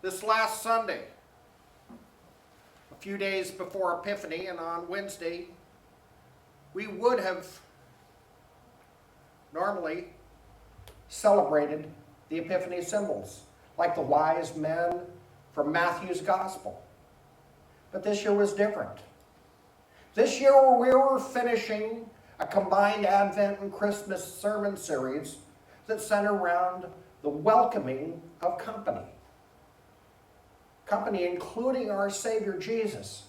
This last Sunday, a few days before Epiphany, and on Wednesday, we would have normally celebrated the Epiphany symbols, like the wise men from Matthew's Gospel. But this year was different. This year we were finishing a combined Advent and Christmas sermon series that centered around the welcoming of company. Company including our Savior Jesus,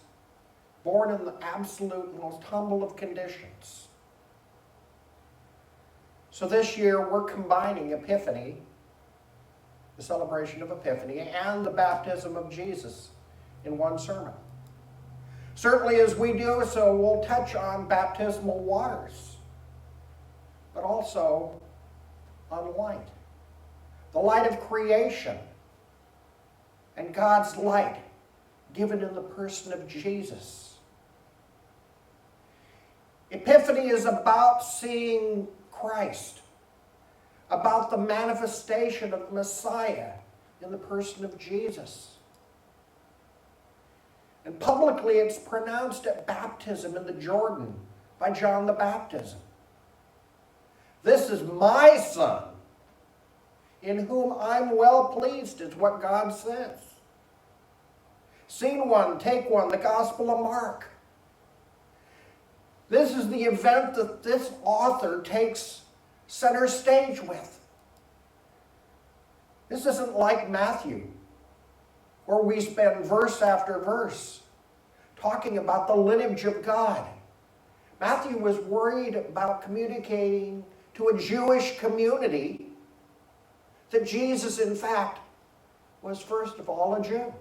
born in the absolute most humble of conditions. So this year we're combining Epiphany, the celebration of Epiphany, and the baptism of Jesus in one sermon. Certainly as we do so, we'll touch on baptismal waters, but also on light. The light of creation and God's light given in the person of Jesus. Epiphany is about seeing Christ, about the manifestation of Messiah in the person of Jesus. And publicly it's pronounced at baptism in the Jordan by John the Baptist. This is my Son, in whom I'm well pleased, is what God says. Scene one, take one, the Gospel of Mark. This is the event that this author takes center stage with. This isn't like Matthew, where we spend verse after verse talking about the lineage of God. Matthew was worried about communicating to a Jewish community that Jesus, in fact, was first of all a Jew.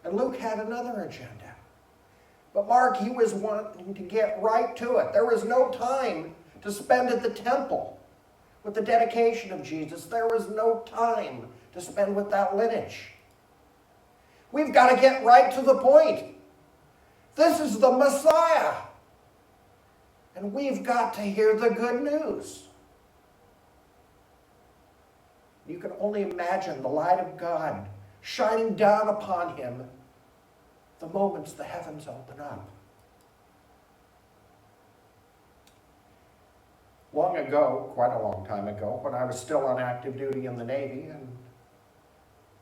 And Luke had another agenda. But Mark, he was wanting to get right to it. There was no time to spend at the temple with the dedication of Jesus. There was no time to spend with that lineage. We've got to get right to the point. This is the Messiah. And we've got to hear the good news. You can only imagine the light of God shining down upon him the moments the heavens open up. Long ago, quite a long time ago, when I was still on active duty in the Navy and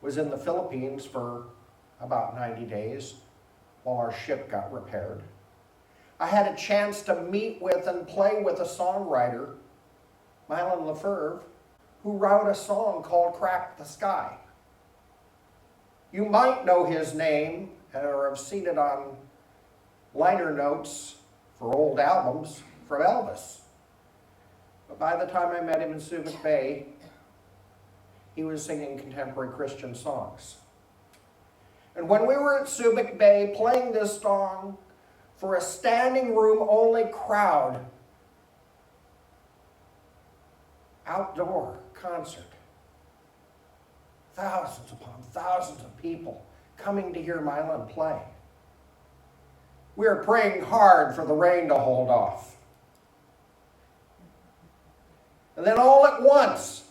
was in the Philippines for about 90 days while our ship got repaired, I had a chance to meet with and play with a songwriter, Mylon Lefebvre, who wrote a song called Crack the Sky. You might know his name or have seen it on liner notes for old albums from Elvis. But by the time I met him in Subic Bay, he was singing contemporary Christian songs. And when we were at Subic Bay playing this song for a standing room only crowd, outdoor concert, thousands upon thousands of people coming to hear Mylon play. We were praying hard for the rain to hold off. And then all at once,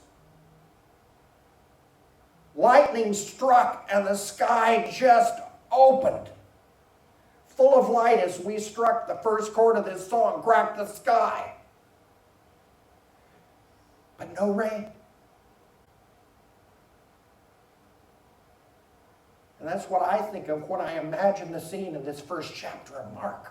lightning struck and the sky just opened, full of light as we struck the first chord of this song, Crack the Sky. But no rain. And that's what I think of when I imagine the scene in this first chapter of Mark.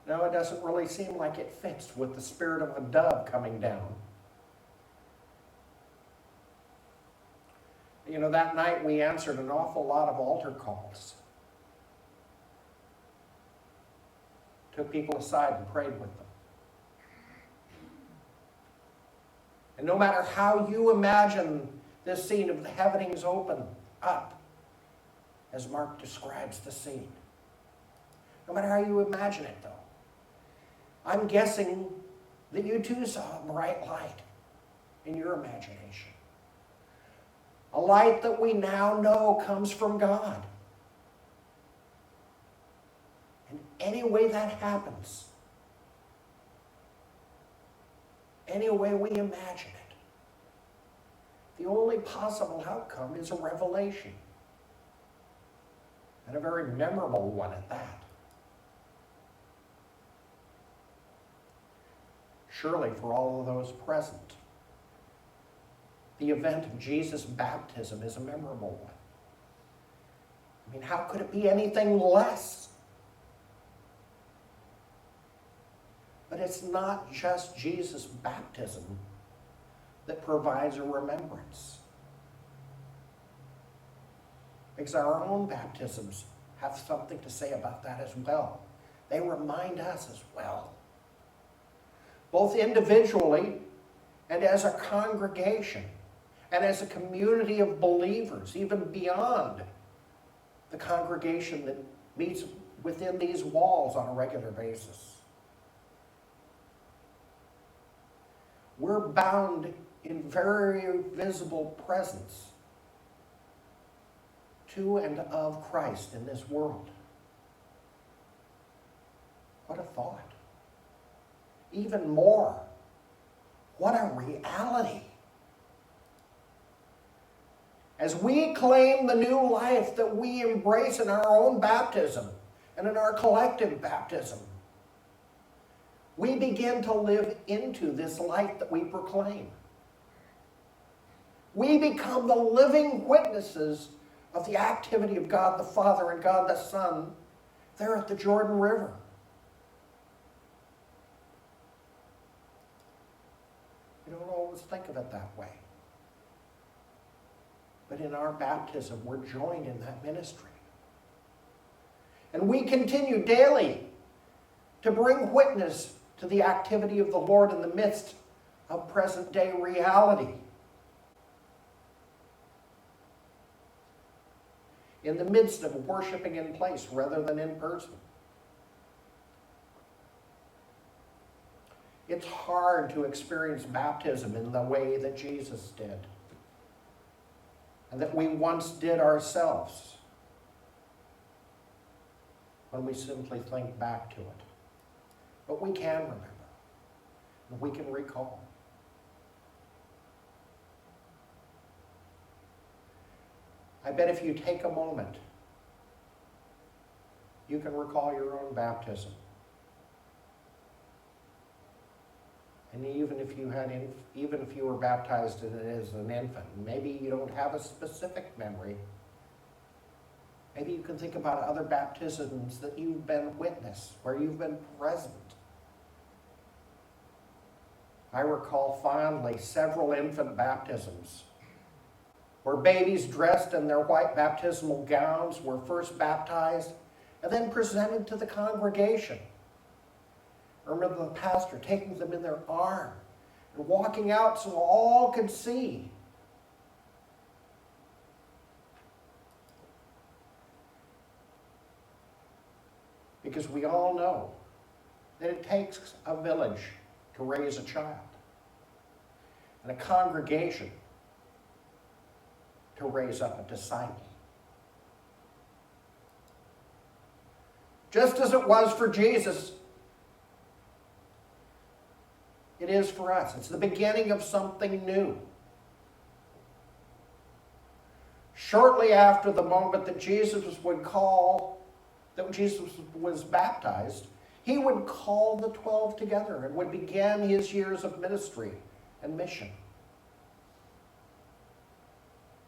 No, it doesn't really seem like it fits with the spirit of a dove coming down. You know, that night we answered an awful lot of altar calls. Took people aside and prayed with them. And no matter how you imagine this scene of the heavens open up, as Mark describes the scene, no matter how you imagine it though, I'm guessing that you too saw a bright light in your imagination. A light that we now know comes from God. And any way that happens, any way we imagine it, The only possible outcome is a revelation, and a very memorable one at that. Surely for all of those present, the event of Jesus' baptism is a memorable one. I mean, how could it be anything less? But it's not just Jesus' baptism that provides a remembrance. Because our own baptisms have something to say about that as well. They remind us as well, both individually and as a congregation and as a community of believers, even beyond the congregation that meets within these walls on a regular basis. We're bound in very visible presence to and of Christ in this world. What a thought. Even more, what a reality. As we claim the new life that we embrace in our own baptism and in our collective baptism, we begin to live into this life that we proclaim. We become the living witnesses of the activity of God the Father and God the Son there at the Jordan River. We don't always think of it that way. But in our baptism, we're joined in that ministry. And we continue daily to bring witness to the activity of the Lord in the midst of present-day reality. In the midst of worshiping in place rather than in person. It's hard to experience baptism in the way that Jesus did, and that we once did ourselves, when we simply think back to it. But we can remember, and we can recall. I bet if you take a moment, you can recall your own baptism. And even if you were baptized as an infant, maybe you don't have a specific memory. Maybe you can think about other baptisms that you've been witness, where you've been present. I recall fondly several infant baptisms, where babies dressed in their white baptismal gowns were first baptized and then presented to the congregation. I remember the pastor taking them in their arm and walking out so all could see. Because we all know that it takes a village to raise a child, and a congregation to raise up a disciple. Just as it was for Jesus, it is for us. It's the beginning of something new. Shortly after the moment that Jesus was baptized, he would call the 12 together and would begin his years of ministry and mission.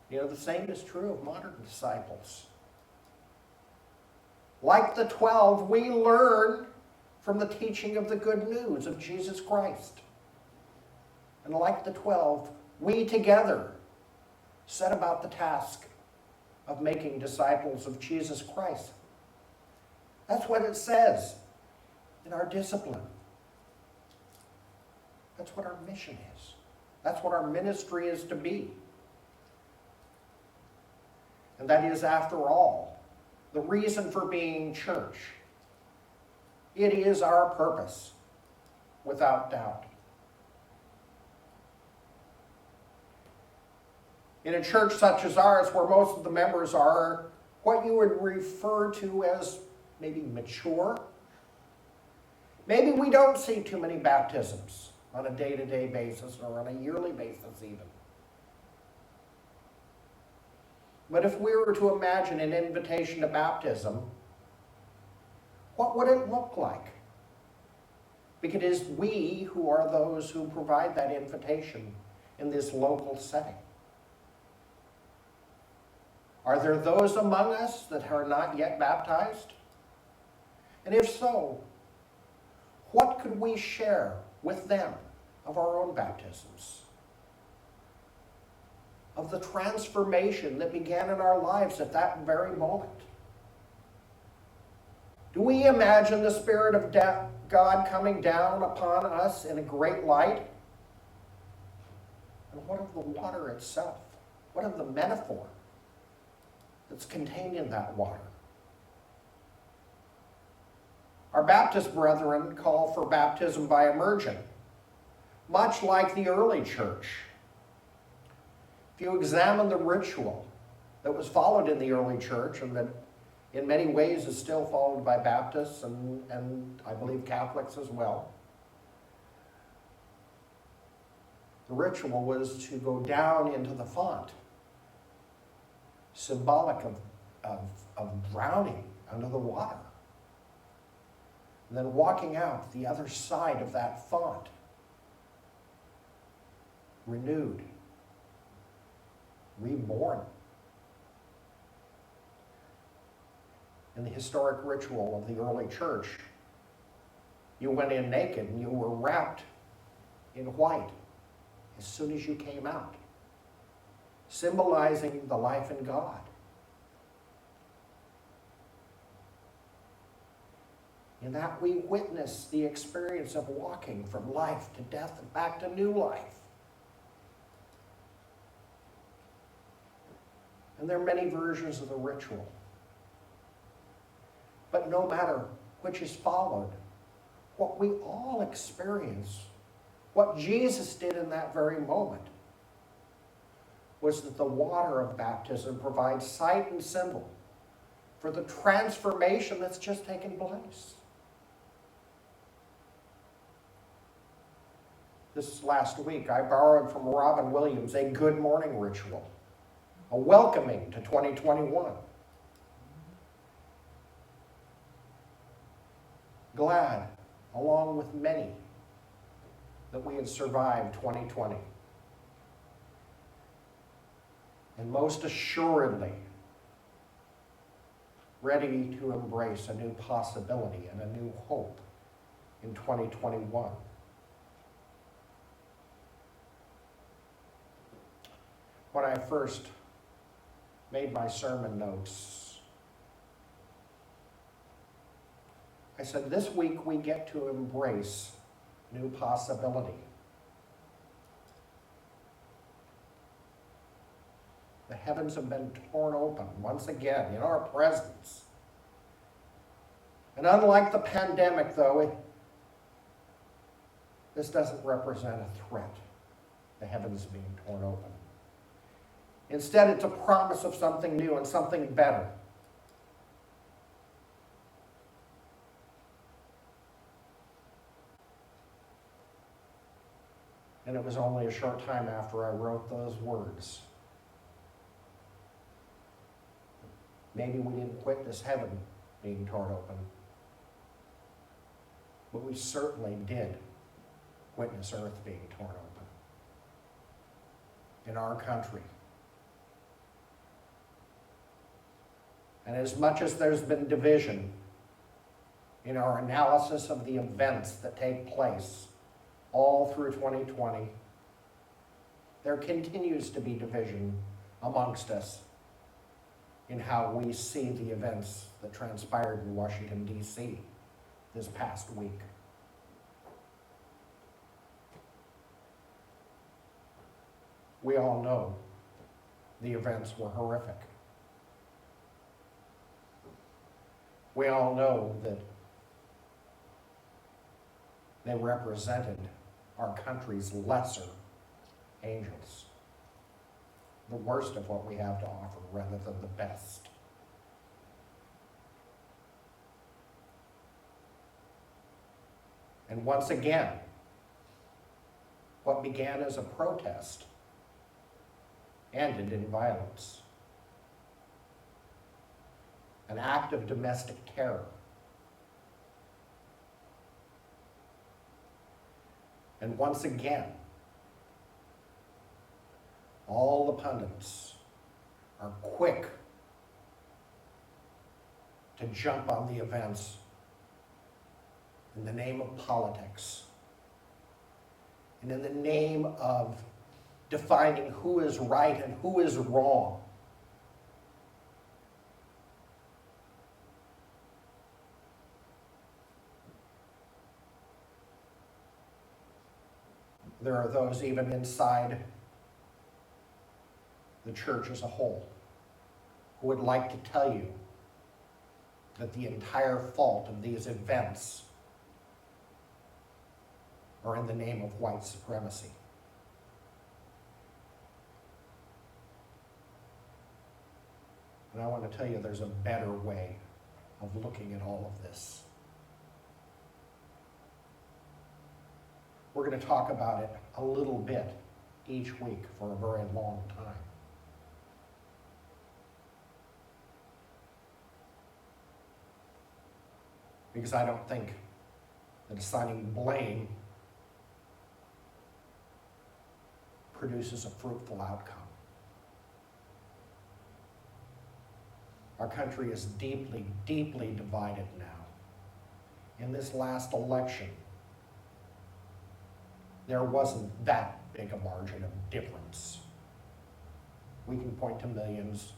You know, the same is true of modern disciples. Like the 12, we learn from the teaching of the good news of Jesus Christ. And like the 12, we together set about the task of making disciples of Jesus Christ. That's what it says in our discipline. That's what our mission is. That's what our ministry is to be. And that is, after all, the reason for being church. It is our purpose, without doubt. In a church such as ours, where most of the members are what you would refer to as maybe mature, maybe we don't see too many baptisms on a day-to-day basis or on a yearly basis even. But if we were to imagine an invitation to baptism, what would it look like? Because it is we who are those who provide that invitation in this local setting. Are there those among us that are not yet baptized? And if so, what could we share with them of our own baptisms? Of the transformation that began in our lives at that very moment? Do we imagine the Spirit of God coming down upon us in a great light? And what of the water itself? What of the metaphor that's contained in that water? Our Baptist brethren call for baptism by immersion, much like the early church. If you examine the ritual that was followed in the early church, and that in many ways is still followed by Baptists and I believe Catholics as well, the ritual was to go down into the font, symbolic of drowning under the water, and then walking out the other side of that font, renewed, reborn. In the historic ritual of the early church, you went in naked and you were wrapped in white as soon as you came out, symbolizing the life in God. In that we witness the experience of walking from life to death and back to new life. And there are many versions of the ritual. But no matter which is followed, what we all experience, what Jesus did in that very moment, was that the water of baptism provides sight and symbol for the transformation that's just taken place. This last week, I borrowed from Robin Williams a good morning ritual, a welcoming to 2021. Glad, along with many, that we had survived 2020. And most assuredly, ready to embrace a new possibility and a new hope in 2021. When I first made my sermon notes, I said, this week we get to embrace new possibility. The heavens have been torn open once again in our presence. And unlike the pandemic, though, this doesn't represent a threat, the heavens being torn open. Instead, it's a promise of something new and something better. And it was only a short time after I wrote those words. Maybe we didn't witness heaven being torn open, but we certainly did witness earth being torn open in our country. And as much as there's been division in our analysis of the events that take place all through 2020, there continues to be division amongst us in how we see the events that transpired in Washington, D.C. this past week. We all know the events were horrific. We all know that they represented our country's lesser angels, the worst of what we have to offer rather than the best. And once again, what began as a protest ended in violence. an act of domestic terror. And once again, all the pundits are quick to jump on the events in the name of politics and in the name of defining who is right and who is wrong. There are those even inside the church as a whole who would like to tell you that the entire fault of these events are in the name of white supremacy. And I want to tell you there's a better way of looking at all of this. We're going to talk about it a little bit each week for a very long time. Because I don't think that assigning blame produces a fruitful outcome. Our country is deeply, deeply divided now. In this last election, there wasn't that big a margin of difference. We can point to millions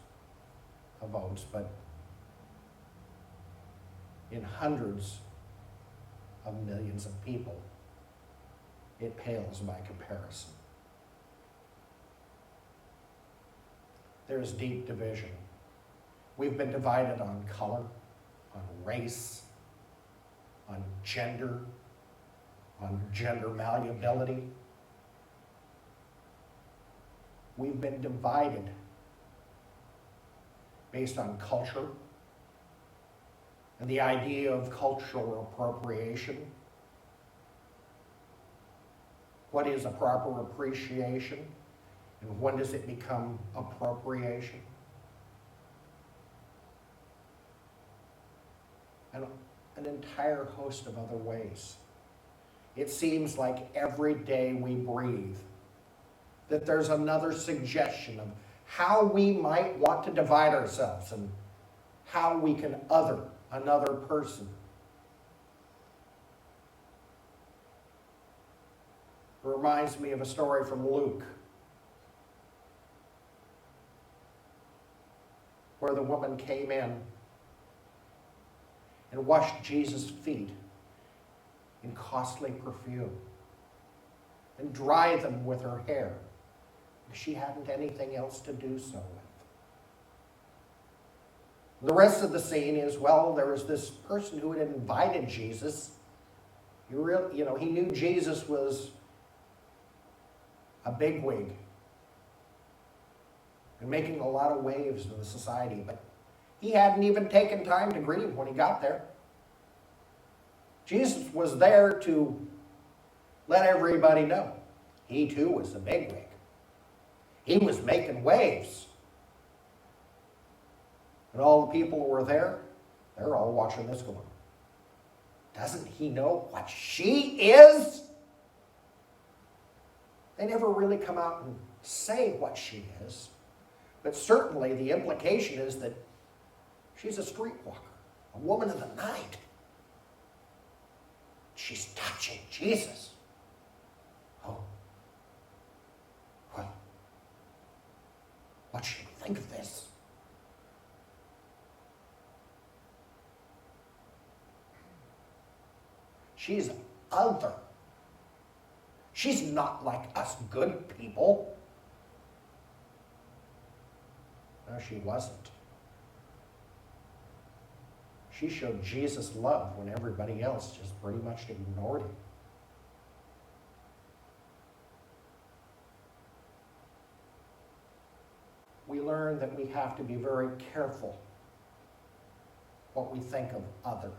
of votes, but in hundreds of millions of people, it pales by comparison. There's deep division. We've been divided on color, on race, on gender malleability. We've been divided based on culture and the idea of cultural appropriation. What is a proper appreciation, and when does it become appropriation? And an entire host of other ways. It seems like every day we breathe that there's another suggestion of how we might want to divide ourselves and how we can other another person. It reminds me of a story from Luke, where the woman came in and washed Jesus' feet in costly perfume and dried them with her hair, because she hadn't anything else to do so with. The rest of the scene is, well, there was this person who had invited Jesus. He knew Jesus was a bigwig and making a lot of waves in the society, but he hadn't even taken time to greet him when he got there. Jesus was there to let everybody know he too was a bigwig. He was making waves. And all the people who were there, they're all watching this going, doesn't he know what she is? They never really come out and say what she is, but certainly the implication is that she's a streetwalker, a woman of the night. She's touching Jesus. Oh, well, what should we think of this? She's other. She's not like us good people. No, she wasn't. She showed Jesus love when everybody else just pretty much ignored him. We learn that we have to be very careful what we think of other.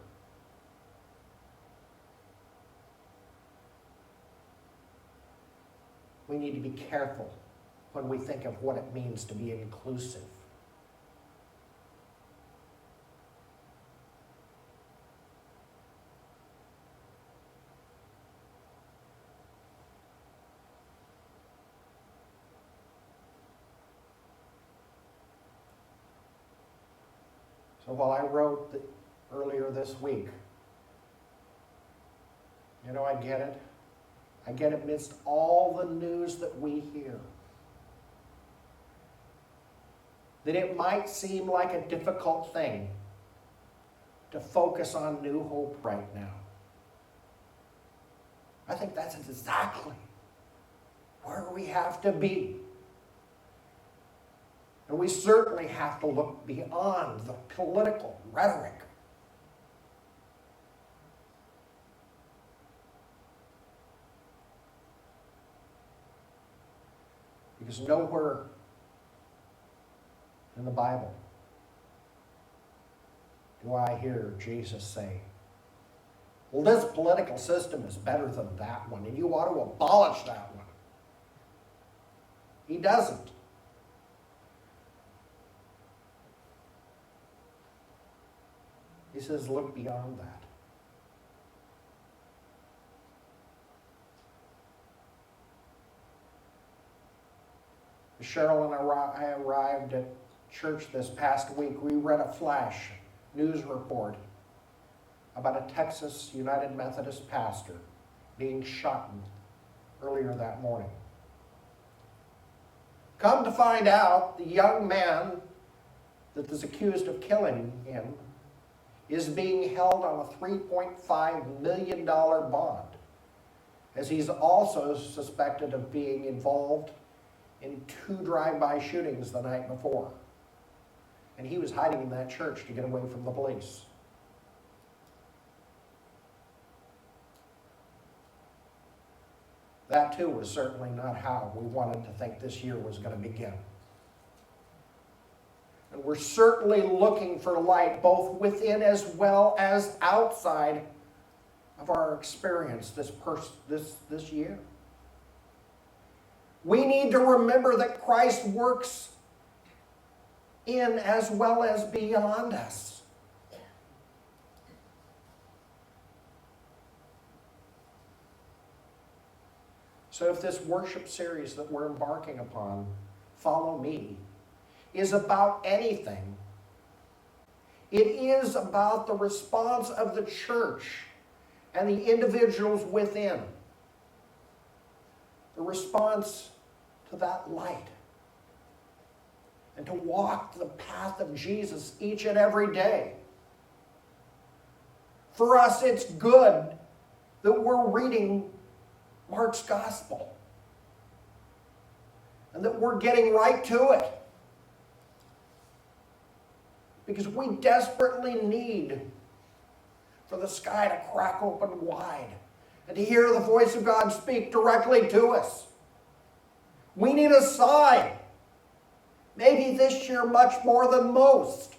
We need to be careful when we think of what it means to be inclusive. So while I wrote earlier this week, I get it. I get amidst all the news that we hear, that it might seem like a difficult thing to focus on New Hope right now. I think that's exactly where we have to be. And we certainly have to look beyond the political rhetoric. Because nowhere in the Bible do I hear Jesus say, well, this political system is better than that one, and you ought to abolish that one. He doesn't. He says, look beyond that. Cheryl and I arrived at church this past week. We read a flash news report about a Texas United Methodist pastor being shot earlier that morning. Come to find out, the young man that is accused of killing him is being held on a $3.5 million bond, as he's also suspected of being involved in 2 drive-by shootings the night before. And he was hiding in that church to get away from the police. That too was certainly not how we wanted to think this year was going to begin. And we're certainly looking for light both within as well as outside of our experience this year. We need to remember that Christ works in as well as beyond us. So if this worship series that we're embarking upon, Follow Me, is about anything, it is about the response of the church and the individuals within. The response to that light. And to walk the path of Jesus each and every day. For us, it's good that we're reading Mark's gospel. And that we're getting right to it. Because we desperately need for the sky to crack open wide and to hear the voice of God speak directly to us. We need a sign. Maybe this year much more than most.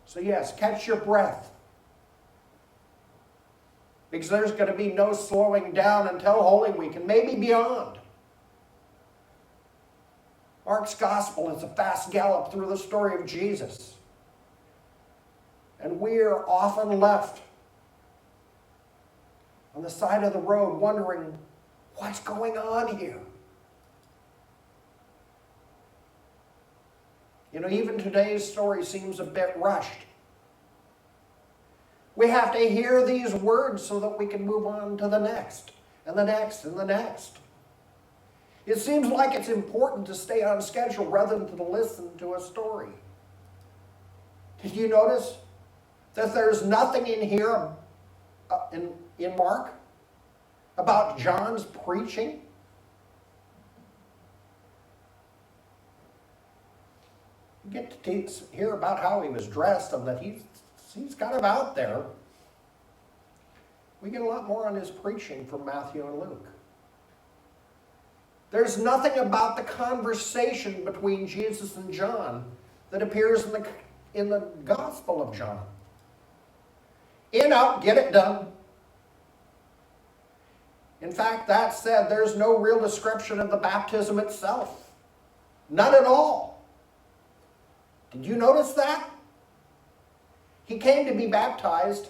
So yes, catch your breath. Because there's going to be no slowing down until Holy Week and maybe beyond. Mark's gospel is a fast gallop through the story of Jesus. And we are often left on the side of the road wondering, what's going on here? Even today's story seems a bit rushed. We have to hear these words so that we can move on to the next, and the next, and the next. It seems like it's important to stay on schedule rather than to listen to a story. Did you notice that there's nothing in here, in Mark, about John's preaching? You get to hear about how he was dressed and that he's kind of out there. We get a lot more on his preaching from Matthew and Luke. There's nothing about the conversation between Jesus and John that appears in the Gospel of John. In, out, get it done. In fact, that said, there's no real description of the baptism itself. None at all. Did you notice that? He came to be baptized.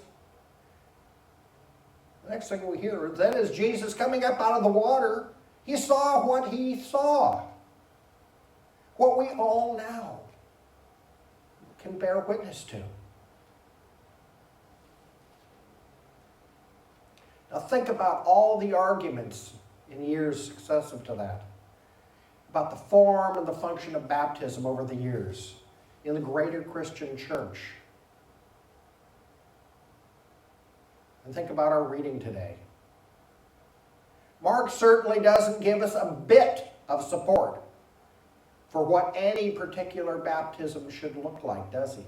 The next thing we hear, then as Jesus coming up out of the water, he saw what he saw. What we all know. can bear witness to. Now think about all the arguments in years successive to that, about the form and the function of baptism over the years in the greater Christian church. And think about our reading today. Mark certainly doesn't give us a bit of support for what any particular baptism should look like, does he?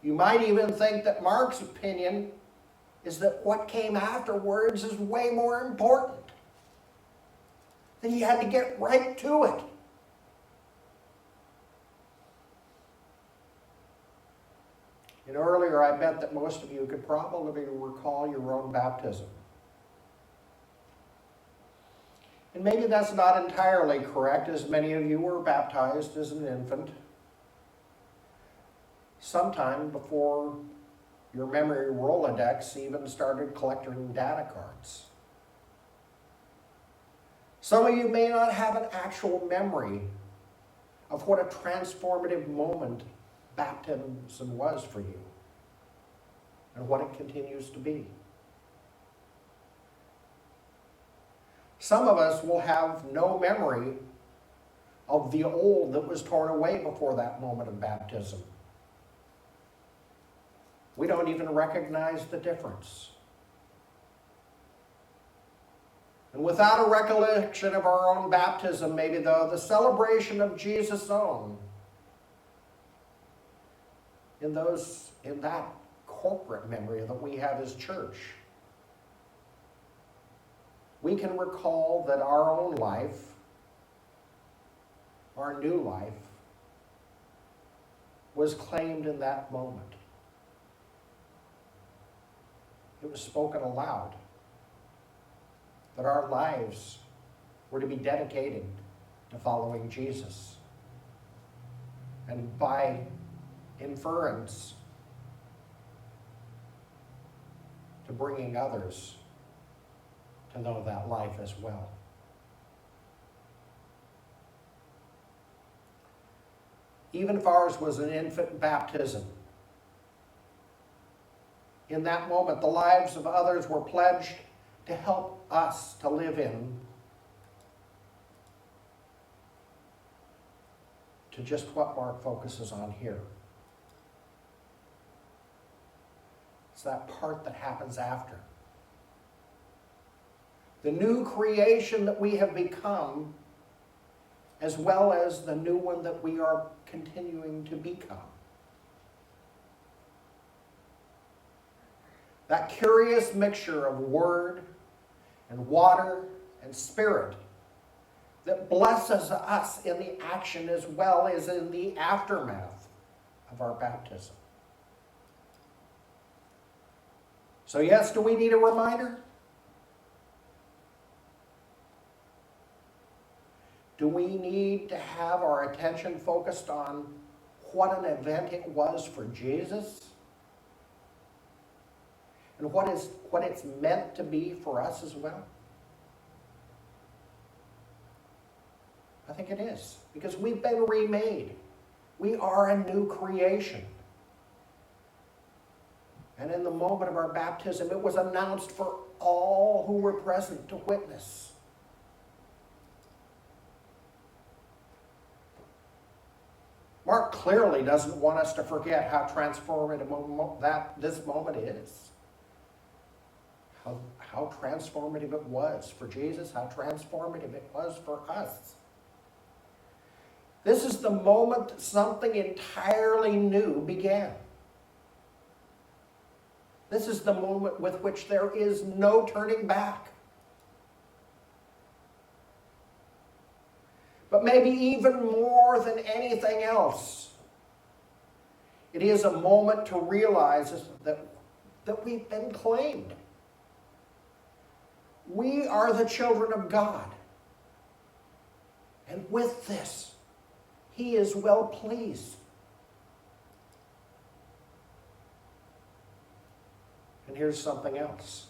You might even think that Mark's opinion is that what came afterwards is way more important. That he had to get right to it. And earlier I bet that most of you could probably recall your own baptism. And maybe that's not entirely correct, as many of you were baptized as an infant sometime before your memory Rolodex even started collecting data cards. Some of you may not have an actual memory of what a transformative moment baptism was for you and what it continues to be. Some of us will have no memory of the old that was torn away before that moment of baptism. We don't even recognize the difference. And without a recollection of our own baptism, maybe the celebration of Jesus' own, in that corporate memory that we have as church, we can recall that our own life, our new life, was claimed in that moment. It was spoken aloud that our lives were to be dedicated to following Jesus. And by inference, to bringing others to know that life as well. Even if ours was an infant baptism, in that moment, the lives of others were pledged to help us to live in to just what Mark focuses on here. It's that part that happens after. The new creation that we have become, as well as the new one that we are continuing to become. That curious mixture of word and water and spirit that blesses us in the action as well as in the aftermath of our baptism. So yes, do we need a reminder? Do we need to have our attention focused on what an event it was for Jesus? And what it's meant to be for us as well? I think it is, because we've been remade. We are a new creation. And in the moment of our baptism, it was announced for all who were present to witness. Mark clearly doesn't want us to forget how transformative this moment is. How transformative it was for Jesus, how transformative it was for us. This is the moment that something entirely new began. This is the moment with which there is no turning back. But maybe even more than anything else, it is a moment to realize that we've been claimed. We are the children of God. And with this, He is well pleased. And here's something else.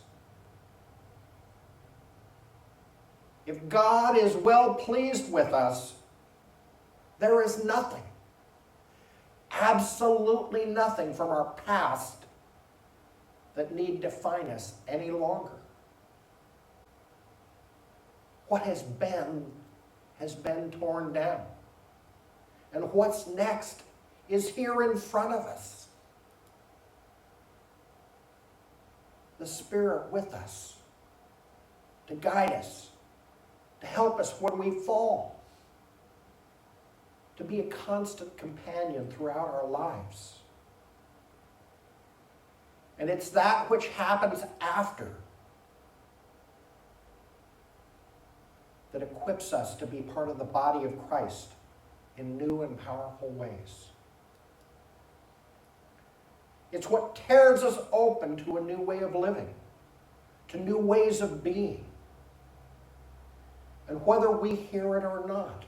If God is well pleased with us, There is nothing, absolutely nothing from our past that need define us any longer. What has been torn down. And what's next is here in front of us. The Spirit with us, to guide us, to help us when we fall, to be a constant companion throughout our lives. And it's that which happens after that equips us to be part of the body of Christ in new and powerful ways. It's what tears us open to a new way of living, to new ways of being. And whether we hear it or not,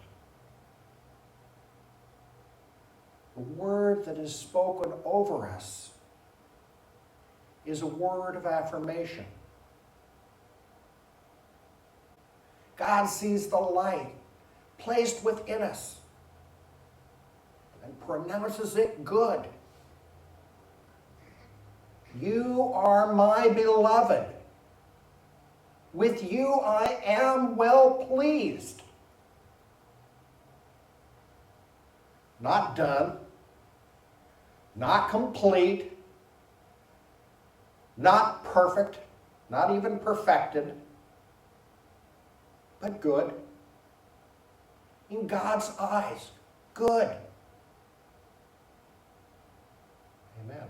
the word that is spoken over us is a word of affirmation. God sees the light placed within us and pronounces it good. You are my beloved. With you I am well pleased. Not done, not complete, not perfect, not even perfected, but good. In God's eyes, good. Amen.